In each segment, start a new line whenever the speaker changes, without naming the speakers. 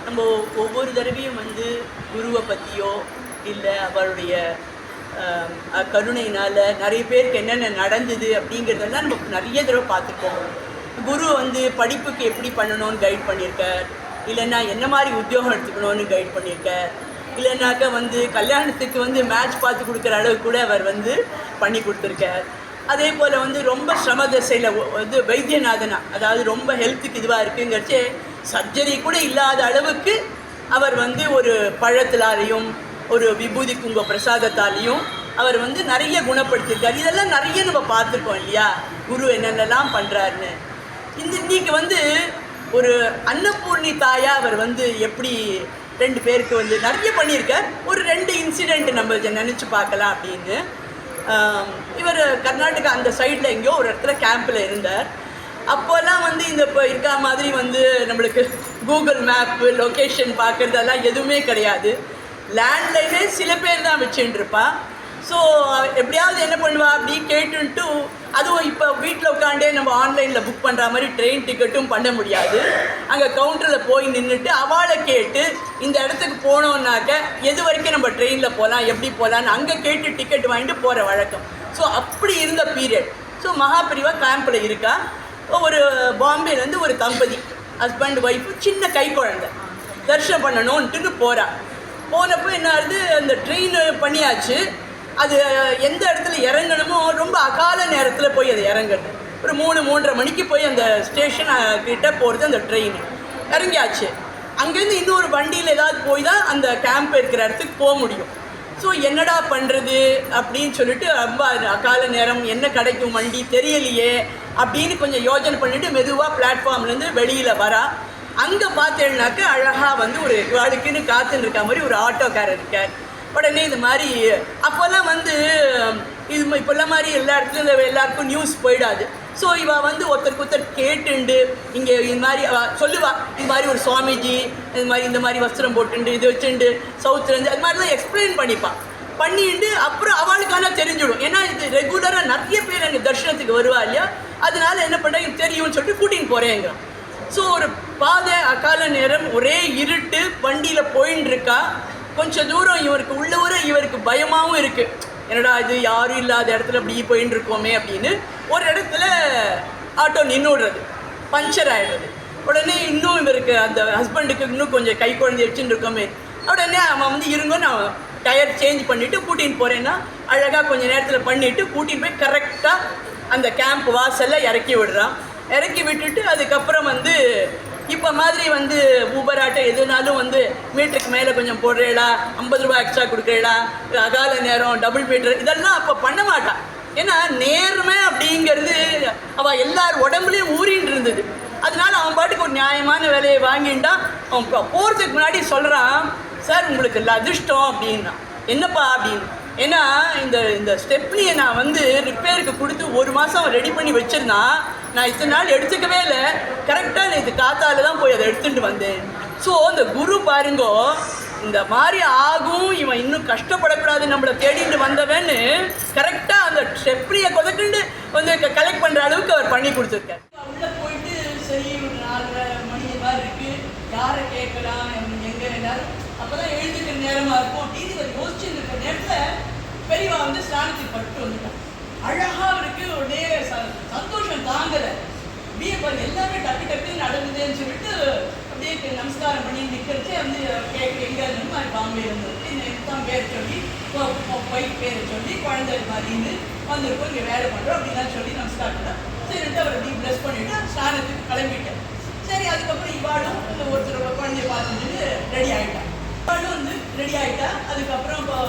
நம்ம ஒவ்வொரு தடவையும் வந்து குருவை பற்றியோ இல்லை அவருடைய கருணையினால் நிறைய பேருக்கு என்னென்ன நடந்தது அப்படிங்கிறதெல்லாம் நம்ம நிறைய தடவை பார்த்துருக்கோம். குரு வந்து படிப்புக்கு எப்படி பண்ணணும்னு கைட் பண்ணியிருக்கார், இல்லைன்னா என்ன மாதிரி உத்தியோகம் எடுத்துக்கணும்னு கைட் பண்ணியிருக்கார், இல்லைனாக்கா வந்து கல்யாணத்துக்கு வந்து மேட்ச் பார்த்து கொடுக்குற அளவுக்கு கூட அவர் வந்து பண்ணி கொடுத்துருக்கார். அதே போல் வந்து ரொம்ப சிரம தசையில் வந்து வைத்தியநாதனா, அதாவது ரொம்ப ஹெல்த்துக்கு இதுவாக இருக்குங்கிறச்சே சர்ஜரி கூட இல்லாத அளவுக்கு அவர் வந்து ஒரு பழத்திலாலையும் ஒரு விபூதி குங்க பிரசாதத்தாலையும் அவர் வந்து நிறைய குணப்படுத்தியிருக்கார். இதெல்லாம் நிறைய நம்ம பார்த்துருக்கோம் இல்லையா, குரு என்னென்னலாம் பண்ணுறாருன்னு. இன்னைக்கு வந்து ஒரு அன்னபூர்ணி தாயாக அவர் வந்து எப்படி 2 பேருக்கு வந்து நிறைய பண்ணியிருக்கார். ஒரு 2 இன்சிடெண்ட் நம்ம நினச்சி பார்க்கலாம் அப்படின்னு. இவர் கர்நாடகா அந்த சைடில் எங்கேயோ ஒரு இடத்துல கேம்பில் இருந்தார். அப்போல்லாம் வந்து இந்த இப்போ இருக்கா மாதிரி வந்து நம்மளுக்கு கூகுள் மேப்பு லொக்கேஷன் பார்க்குறதெல்லாம் எதுவுமே கிடையாது. லேண்ட்லைனே சில பேர் தான் வச்சுட்டுருப்பா. ஸோ எப்படியாவது என்ன பண்ணுவா அப்படி கேட்டுன்ட்டு, அதுவும் இப்போ வீட்டில் உட்காண்டே நம்ம ஆன்லைனில் புக் பண்ணுற மாதிரி ட்ரெயின் டிக்கெட்டும் பண்ண முடியாது. அங்கே கவுண்டரில் போய் நின்றுட்டு அவளை கேட்டு இந்த இடத்துக்கு போனோன்னாக்க எது வரைக்கும் நம்ம ட்ரெயினில் போகலாம், எப்படி போகலான்னு அங்கே கேட்டு டிக்கெட் வாங்கிட்டு போகிற வழக்கம். ஸோ அப்படி இருந்த பீரியட். ஸோ மகாபிரிவா கேம்பில் இருக்கா. ஒரு பாம்பேலேருந்து ஒரு தம்பதி ஹஸ்பண்ட் ஒய்ஃபு சின்ன கை குழந்தை தரிசனம் பண்ணணுன்ட்டுன்னு போகிறா. போனப்போ என்ன ஆகுது, அந்த ட்ரெயின் பண்ணியாச்சு. அது எந்த இடத்துல இறங்கணுமோ ரொம்ப அகால நேரத்தில் போய் அது இறங்குறது. ஒரு 3-3:30 மணிக்கு போய் அந்த ஸ்டேஷன் கிட்ட போகிறது அந்த ட்ரெயின். இறங்கியாச்சு. அங்கேருந்து இன்னொரு வண்டியில் ஏதாவது போய் தான் அந்த கேம்ப் இருக்கிற இடத்துக்கு போக முடியும். ஸோ என்னடா பண்ணுறது அப்படின்னு சொல்லிட்டு ரொம்ப அகால நேரம், என்ன கிடைக்கும் வண்டி தெரியலையே அப்படின்னு கொஞ்சம் யோஜனை பண்ணிவிட்டு மெதுவாக பிளாட்ஃபார்ம்லேருந்து வெளியில் வரா. அங்கே பார்த்தேன்னாக்க அழகாக வந்து ஒரு வாடுக்குன்னு காத்துன்னு இருக்க மாதிரி ஒரு ஆட்டோக்காரர் இருக்கார். உடனே இது மாதிரி அப்போல்லாம் வந்து இது இப்போல்லாம் மாதிரி எல்லா இடத்துலையும் எல்லாருக்கும் நியூஸ் போயிடாது. ஸோ இவள் வந்து ஒருத்தருக்கு கேட்டுண்டு இங்கே இது மாதிரி சொல்லுவாள், இது மாதிரி ஒரு சுவாமிஜி இது மாதிரி இந்த மாதிரி வஸ்திரம் போட்டுண்டு இது வச்சுண்டு சவுத்துலேருந்து அது மாதிரிலாம் எக்ஸ்பிளைன் பண்ணிட்டு அப்புறம் அவளுக்கான தெரிஞ்சிடும். ஏன்னா இது ரெகுலராக நிறைய பேர் அங்கே தர்ஷனத்துக்கு வருவா இல்லையா, அதனால என்ன பண்ணுறாங்க தெரியும்னு சொல்லிட்டு கூட்டின்னு போகிறேங்கிறான். ஸோ ஒரு பாதை அகால நேரம் ஒரே இருட்டு வண்டியில் போயின்னு இருக்கா. கொஞ்சம் தூரம் இவருக்கு உள்ளவர இவருக்கு பயமாகவும் இருக்குது, என்னடா இது யாரும் இல்லாத இடத்துல அப்படி போயின்னு இருக்கோமே அப்படின்னு. ஒரு இடத்துல ஆட்டோ நின்றுடுறது, பஞ்சர் ஆகிடுறது. உடனே இன்னும் இவருக்கு அந்த ஹஸ்பண்டுக்கு இன்னும் கொஞ்சம் கை குழந்தை வச்சுன்னு இருக்கோமே. உடனே அவன் வந்து இருங்க நான் டயர் சேஞ்ச் பண்ணிவிட்டு கூட்டின்னு போகிறேன்னா அழகாக கொஞ்சம் நேரத்தில் பண்ணிவிட்டு கூட்டின்னு போய் கரெக்டாக அந்த கேம்ப் வாசலில் இறக்கி விடுறான். இறக்கி விட்டுட்டு அதுக்கப்புறம் வந்து இப்போ மாதிரி வந்து ஊபர் ஆட்டோ எதுனாலும் வந்து மீட்டருக்கு மேலே கொஞ்சம் போடுறேடா, 50 ரூபா எக்ஸ்ட்ரா கொடுக்குறேடா, அகால நேரம் டபுள் மீட்டர் இதெல்லாம் அப்போ பண்ண மாட்டான். ஏன்னா நேர்மை அப்படிங்கிறது அவள் எல்லார் உடம்புலேயும் ஊறின்னு இருந்தது. அதனால அவன் பாட்டுக்கு ஒரு நியாயமான விலையை வாங்கிட்டான். அவன் போகிறதுக்கு முன்னாடி சொல்கிறான், சார் உங்களுக்கு அதிர்ஷ்டம் அப்படின்னா. என்னப்பா அப்படின்னு. ஏன்னா இந்த ஸ்டெப்னியை நான் வந்து ரிப்பேருக்கு கொடுத்து 1 மாதம் ரெடி பண்ணி வச்சிருந்தான். நான் இத்தனை நாள் எடுத்துக்கவே இல்லை, கரெக்டாக நேற்று காத்தால தான் போய் அதை எடுத்துகிட்டு வந்தேன். ஸோ இந்த குரு பாருங்கோ, இந்த மாதிரி ஆகும் இவன் இன்னும் கஷ்டப்படக்கூடாது நம்மளை தேடிட்டு வந்தவன்னு கரெக்டாக அந்த ஸ்டெப்னியை கொதக்குண்டு வந்து கலெக்ட் பண்ணுற அளவுக்கு அவர் பண்ணி கொடுத்துருக்காரு. உள்ளே போயிட்டு சரி ஒரு 4:30 மணி மாதிரி இருக்குது, யாரை கேட்கலாம் எங்கே எல்லாரும் அப்போ தான் எழுதுக்கிற நேரமாக இருக்கும் அப்படின்னு இவர் யோசிச்சுட்டு இருக்கிற நேரத்தில் பெரியவா வந்து ஸ்நானத்துக்கு பட்டு வந்துட்டான். அழகாக அவருக்கு உடனே சந்தோஷம் தாங்கலை. அப்படியே எல்லாமே டக்குன்னு நடந்ததுன்னு சொல்லிட்டு அப்படியே நமஸ்காரம் பண்ணி நிற்கிறச்சே வந்து கேட்க எங்கே இருந்து மாதிரி பாம்பே இருந்தது தான் பேர் சொல்லி ஒய்ஃப் பேரை சொல்லி குழந்தை மாதிரின்னு வந்திருக்கோம், இங்கே வேலை பண்ணுறோம் அப்படின்லாம் சொல்லி நமஸ்காரம் பண்ணேன். சரின்ட்டு அவர் அப்படி ப்ரெஸ் பண்ணிவிட்டு ஸ்நானத்துக்கு கிளம்பிட்டேன். சரி அதுக்கப்புறம் இவாளும் ஒருத்தர் குழந்தைய பார்த்துட்டு ரெடி ஆகிட்டான். இவாளும் வந்து ரெடி ஆகிட்டா. அதுக்கப்புறம் இப்போ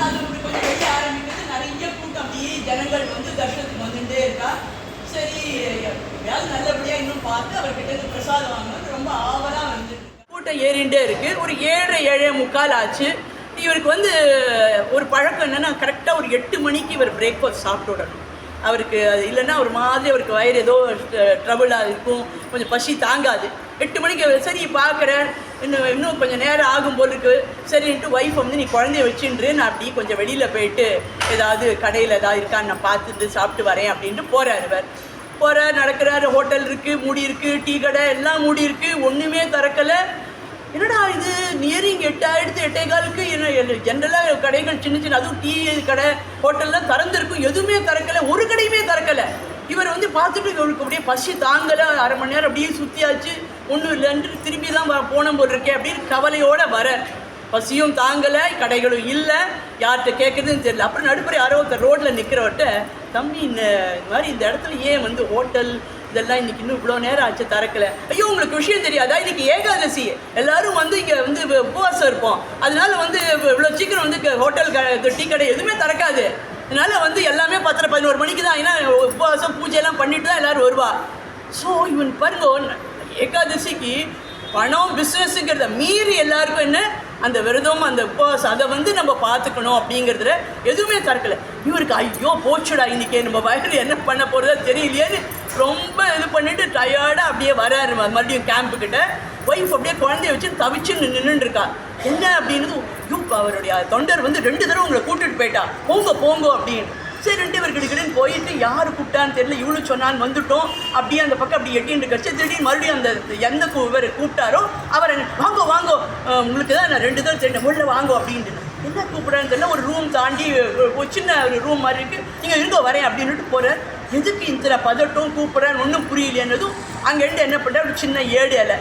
அது கொஞ்சம் வெளியே ஆரம்பிக்கிறது, நிறைய கூட்டம் அப்படியே ஜனங்கள் வந்து தர்ஷனத்துக்கு வந்துட்டே இருக்கா. சரி எப்படியாவது நல்லபடியாக இன்னும் பார்த்து அவர்கிட்ட இருந்து பிரசாதம் வாங்கணும் ரொம்ப ஆவலாக வந்து கூட்டம் ஏறிண்டே இருக்குது. ஒரு 7:45 ஆச்சு. இவருக்கு வந்து ஒரு பழக்கம் என்னென்னா கரெக்டாக ஒரு 8 மணிக்கு இவர் பிரேக்ஃபாஸ்ட் சாப்பிட்டு விடணும். அவருக்கு அது இல்லைன்னா ஒரு மாதிரி அவருக்கு வயிறு ஏதோ ட்ரபுளாக இருக்கும், கொஞ்சம் பசி தாங்காது. 8 மணிக்கு சரி பார்க்குறேன், இன்னும் கொஞ்சம் நேரம் ஆகும் போல் இருக்குது. சரின்ட்டு ஒய்ஃப் வந்து நீ குழந்தைய வச்சுன்று நான் அப்படி கொஞ்சம் வெளியில் போயிட்டு ஏதாவது கடையில் ஏதாவது இருக்கான்னு நான் பார்த்துட்டு சாப்பிட்டு வரேன் அப்படின்ட்டு போகிறார். இவர் நடக்கிறாரு. ஹோட்டல் இருக்குது, மூடி இருக்குது, டீ கடை எல்லாம் மூடி இருக்குது, ஒன்றுமே திறக்கலை. என்னடா இது நியரிங் 8 8:15 என்ன ஜென்ரலாக கடைகள் சின்ன சின்ன அதுவும் டீ கடை ஹோட்டல்லாம் திறந்துருக்கும், எதுவுமே திறக்கலை, ஒரு கடையுமே திறக்கலை. இவர் வந்து பார்த்துட்டு இவருக்கு அப்படியே பசி தாங்கலை, அரை மணி நேரம் அப்படியே சுற்றியாச்சு, ஒன்றும் இல்லைன்ட்டு திரும்பி தான் போன போல் இருக்கே அப்படின்னு கவலையோடு வர. பசியும் தாங்கலை, கடைகளும் இல்லை, யார்கிட்ட கேட்குறதுன்னு தெரியல. அப்புறம் நடுப்புற யாரோ ஒருத்தர் ரோட்டில் நிற்கிறவர்கிட்ட, தம்பி இந்த மாதிரி இந்த இடத்துல ஏன் வந்து ஹோட்டல் இதெல்லாம் இன்றைக்கி இன்னும் இவ்வளோ நேரம் ஆச்சு திறக்கலை? ஐயோ உங்களுக்கு விஷயம் தெரியாதா, இன்றைக்கி ஏகாதசி, எல்லோரும் வந்து இங்கே வந்து உபவாசம் இருப்போம், அதனால வந்து இவ்வளோ சீக்கிரம் வந்து ஹோட்டல் டீ கடை எதுவுமே திறக்காது, அதனால் வந்து எல்லாமே 10 11 மணிக்கு தான், ஏன்னா உபவாசம் பூஜையெல்லாம் பண்ணிட்டு தான் எல்லோரும் வருவா. ஸோ இவன் பாருங்க, ஏகாதசிக்கு பணம் பிஸ்னஸுங்கிறத மீறி எல்லாருக்கும் என்ன அந்த விரதம் அந்த உபவாசம் அதை வந்து நம்ம பார்த்துக்கணும் அப்படிங்கிறதுல எதுவுமே திறக்கலை. இவருக்கு ஐயோ போச்சுடா, இன்றைக்கி நம்ம வயலில் என்ன பண்ண போகிறதா தெரியலையேன்னு ரொம்ப இது பண்ணிவிட்டு டயர்டாக அப்படியே வராரு மறுபடியும் கேம்புக்கிட்ட. ஒய்ஃப் அப்படியே குழந்தைய வச்சு தவிச்சு நின்றுருக்கா. என்ன அப்படின்னு அவருடைய தொண்டர் வந்து 2 தடவை உங்களை கூட்டிகிட்டு போயிட்டா, போங்க போங்க அப்படின்னு. சரி 2 பேர் கிட்டக்கிட்டேன்னு போயிட்டு யார் கூப்பிட்டான்னு தெரியல, இவனு சொன்னான்னு வந்துட்டோம். அப்படியே அந்த பக்கம் அப்படி எட்டின்னு கழிச்சு திடீர்னு மறுபடியும் அந்த எந்த இவர் கூப்பிட்டாரோ அவர் வாங்கோ வாங்கோ, உங்களுக்கு தான் நான் 2 தடவை தெரியும் உள்ள வாங்கோ அப்படின்ட்டு. என்ன கூப்பிட்றான்னு தெரியல, ஒரு ரூம் தாண்டி ஒரு சின்ன ஒரு ரூம் மாதிரி இருக்குது, நீங்கள் இருங்கோ வரேன் அப்படின்ட்டு போகிறேன். எதுக்கு இந்த பதட்டம் கூப்பிட்றேன்னு ஒன்றும் புரியலையன்னதும் அங்கேருந்து என்ன பண்ணுறேன், ஒரு சின்ன 7 இலை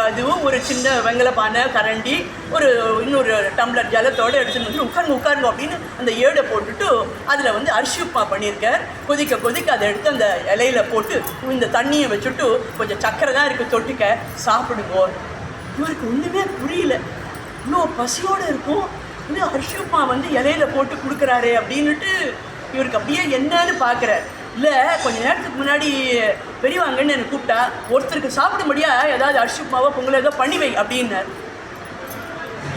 அதுவும் ஒரு சின்ன வெங்கல பானை கரண்டி ஒரு இன்னொரு டம்ளர் ஜலத்தோடு எடுத்துன்னு வந்து உட்காருங்க அப்படின்னு அந்த 7 போட்டுட்டு அதில் வந்து அரிசி உப்புமா பண்ணியிருக்கார். கொதிக்க கொதிக்க அதை எடுத்து அந்த இலையில போட்டு இந்த தண்ணியை வச்சுட்டு கொஞ்சம் சக்கரை தான் இருக்குது தொட்டுக்க சாப்பிடுங்கோ. இவருக்கு ஒன்றுமே புரியல, இவ்வளோ பசியோடு இருக்கும், இன்னும் அரிசி உப்புமா வந்து இலையில போட்டு கொடுக்குறாரு அப்படின்னுட்டு இவருக்கு அப்படியே என்னன்னு பார்க்குறார். இல்லை கொஞ்சம் நேரத்துக்கு முன்னாடி பெரியவாங்கன்னு என்னை கூப்பிட்டா, ஒருத்தருக்கு சாப்பிடும்படியா ஏதாவது அரிசி உப்புமாவோ பொங்கல் ஏதோ பண்ணி வை அப்படின்னார்.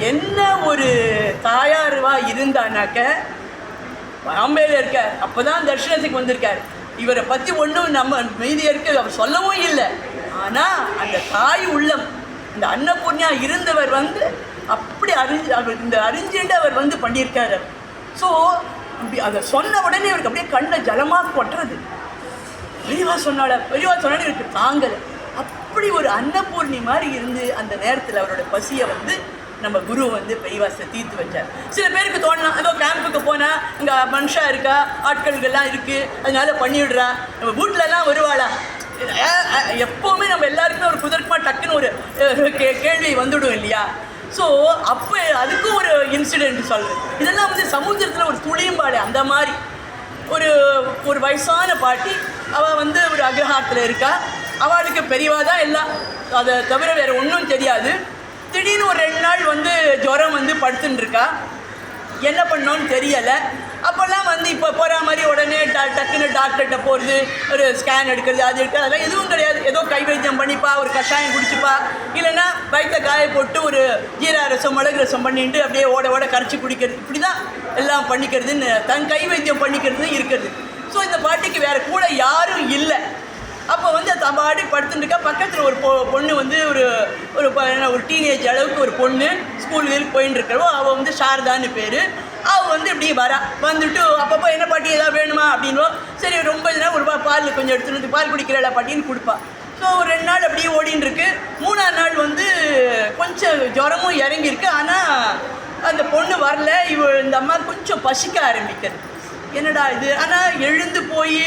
என்ன ஒரு தாயாருவா இருந்தானாக்க பாம்பேல இருக்கார், அப்போ தான் தரிசனத்துக்கு வந்திருக்கார். இவரை பற்றி ஒன்றும் நம்ம மீதியருக்கு அவர் சொல்லவும் இல்லை. ஆனால் அந்த தாய் உள்ளம், இந்த அன்னபூர்ணியா இருந்தவர் வந்து அப்படி அவர் இந்த அறிஞ்சுட்டு அவர் வந்து பண்ணியிருக்கார். ஸோ அப்படி அதை சொன்ன உடனே இவருக்கு அப்படியே கண்ணை ஜலமாக கொட்டுறது. பெரியவா சொன்னாலும் இவருக்கு தாங்கலை. அப்படி ஒரு அன்னபூர்ணி மாதிரி இருந்து அந்த நேரத்தில் அவரோட பசியை வந்து நம்ம குரு வந்து பெரியவாசை தீர்த்து வச்சார். சில பேருக்கு தோணலாம், ஏதோ கேம்புக்கு போனால் இங்கே மனுஷா இருக்கா, ஆட்கள்கள்லாம் இருக்குது, அதனால பண்ணிவிடுறா, நம்ம வீட்டிலலாம் வருவாளா, எப்போவுமே நம்ம எல்லாருக்குமே ஒரு குதர்க்கமாக டக்குன்னு ஒரு கேள்வி வந்துவிடும் இல்லையா. ஸோ அப்போ அதுக்கும் ஒரு இன்சிடெண்ட் சொல்கிறேன். இதெல்லாம் வந்து சமுத்திரத்தில் ஒரு துளியம்பாடு அந்த மாதிரி ஒரு வயசான பாட்டி, அவள் வந்து ஒரு அக்ரஹாரத்தில் இருக்கா, அவளுக்கு பெரியவா தான் எல்லாம், அதை தவிர வேறு ஒன்றும் தெரியாது. திடீர்னு ஒரு 2 நாள் வந்து ஜுரம் வந்து படுத்துன்னு இருக்கா, என்ன பண்ணோன்னு தெரியலை. அப்போல்லாம் வந்து இப்போ போகிற மாதிரி உடனே டக்குன்னு டாக்டர்கிட்ட போகிறது, ஒரு ஸ்கேன் எடுக்கிறது, அது எடுக்கிறது, அதெல்லாம் எதுவும் கிடையாது. ஏதோ கை வைத்தியம் பண்ணிப்பா, ஒரு கஷாயம் குடிச்சுப்பா, இல்லைன்னா வயிற்ற காய போட்டு ஒரு ஜீரா ரசம் மிளகு ரசம் பண்ணிட்டு அப்படியே ஓட கரைச்சி குடிக்கிறது, இப்படி தான் எல்லாம் பண்ணிக்கிறதுன்னு தன் கை வைத்தியம் பண்ணிக்கிறதுன்னு இருக்குது. ஸோ இந்த பாட்டிக்கு வேறு கூட யாரும் இல்லை. அப்போ வந்து தபாடி படுத்துட்டுருக்கா. பக்கத்தில் ஒரு பொண்ணு வந்து ஒரு டீனேஜ் அளவுக்கு ஒரு பொண்ணு ஸ்கூலுக்கு போயின்னு இருக்கிறவோ, அவள் வந்து சாரதான்னு பேர். அவள் வந்து இப்படி வந்துட்டு அப்பப்போ என்ன பாட்டி ஏதாவது வேணுமா அப்படின்வோம். சரி ரொம்ப இதுனா ஒரு பால் கொஞ்சம் எடுத்துகிட்டு வந்து பால் குடிக்கிறா பாட்டின்னு கொடுப்பா. ஸோ ஒரு 2 நாள் அப்படியே ஓடின்னு இருக்கு. 3ஆம் நாள் வந்து கொஞ்சம் ஜுரமும் இறங்கியிருக்கு. ஆனால் அந்த பொண்ணு வரல. இந்த அம்மா கொஞ்சம் பசிக்க ஆரம்பிக்கிறது. என்னடா இது, ஆனால் எழுந்து போய்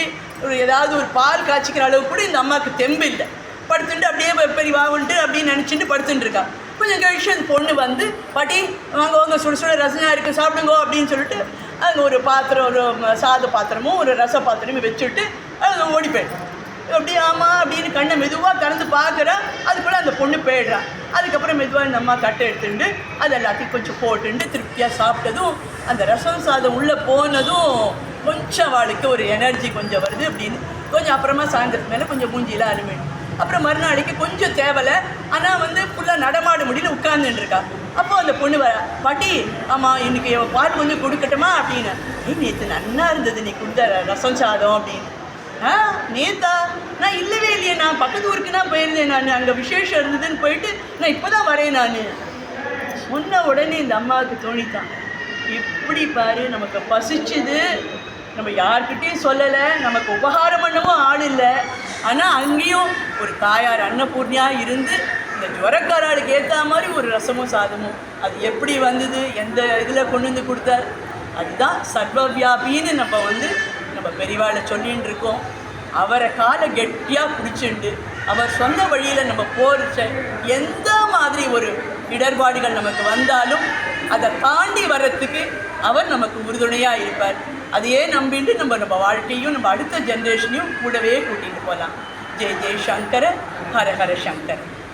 ஏதாவது ஒரு பால் காய்ச்சிக்கிற அளவுக்கு கூட இந்த அம்மாவுக்கு தெம்பு இல்லை. படுத்துட்டு அப்படியே பெரியவான்ட்டு அப்படின்னு நினச்சிட்டு படுத்துட்டு இருக்கா. கொஞ்சம் கழிச்சு அந்த பொண்ணு வந்து, பாட்டி வாங்க சுட சுட ரசனா இருக்குது சாப்பிடுங்கோ அப்படின்னு சொல்லிட்டு அங்கே ஒரு பாத்திரம், ஒரு சாத பாத்திரமும் ஒரு ரச பாத்திரமும் வச்சுட்டு அது ஓடி போயிடும். அப்படி ஆமாம் அப்படின்னு கண்ணை மெதுவாக திறந்து பார்க்குறா. அதுக்குள்ளே அந்த பொண்ணு போயிடுறான். அதுக்கப்புறம் மெதுவாக இந்த அம்மா கட்டை எடுத்துட்டு அது எல்லாத்தையும் கொஞ்சம் போட்டுட்டு திருப்தியாக சாப்பிட்டதும் அந்த ரசம் சாதம் உள்ளே போனதும் கொஞ்சம் அவளுக்கு ஒரு எனர்ஜி கொஞ்சம் வருது அப்படின்னு. கொஞ்சம் அப்புறமா சாயந்தரத்து மேலே கொஞ்சம் மூஞ்சியில் அருமையும். அப்புறம் மறுநாளைக்கு கொஞ்சம் தேவலை, ஆனால் வந்து ஃபுல்லாக நடமாட முடியல, உட்கார்ந்துட்டுருக்கா. அப்போ அந்த பொண்ணு வர, பாட்டி ஆமாம் இன்றைக்கி பால் கொஞ்சம் கொடுக்கட்டுமா அப்படின்னு. நேற்று நன்னா இருந்தது நீ கொடுத்த ரசம் சாதம் அப்படின்னு. நேத்தா நான் இல்லவே இல்லையே, நான் பக்கத்து ஊருக்கு தான் போயிருந்தேன், நான் அங்கே விசேஷம் இருந்ததுன்னு போயிட்டு நான் இப்போ தான் வரேன். நான் சொன்ன உடனே இந்த அம்மாவுக்கு தோணித்தான், எப்படி பாரு நமக்கு பசிச்சுது, நம்ம யார்கிட்டையும் சொல்லலை, நமக்கு உபகாரம் பண்ணவும் ஆள் இல்லை, ஆனால் அங்கேயும் ஒரு தாயார் அன்னபூர்ணியாக இருந்து இந்த ஜுவரக்காராளுக்கு ஏற்ற மாதிரி ஒரு ரசமும் சாதமும் அது எப்படி வந்தது, எந்த இதில் கொண்டு வந்து கொடுத்தார், அதுதான் சர்வவியாபின்னு நம்ம பெரியவாளை சொல்லின்னு இருக்கோம். அவரை காலை கெட்டியாக பிடிச்சிண்டு அவர் சொந்த வழியில் நம்ம போகிறச்ச எந்த மாதிரி ஒரு இடர்பாடுகள் நமக்கு வந்தாலும் அதை தாண்டி வர்றதுக்கு அவர் நமக்கு உறுதுணையாக இருப்பார். அதையே நம்பிட்டு நம்ம வாழ்க்கையும் நம்ம அடுத்த ஜென்ரேஷனையும் கூடவே கூட்டிகிட்டு போகலாம். ஜெய் ஜெய் சங்கர, ஹர ஹர சங்கர.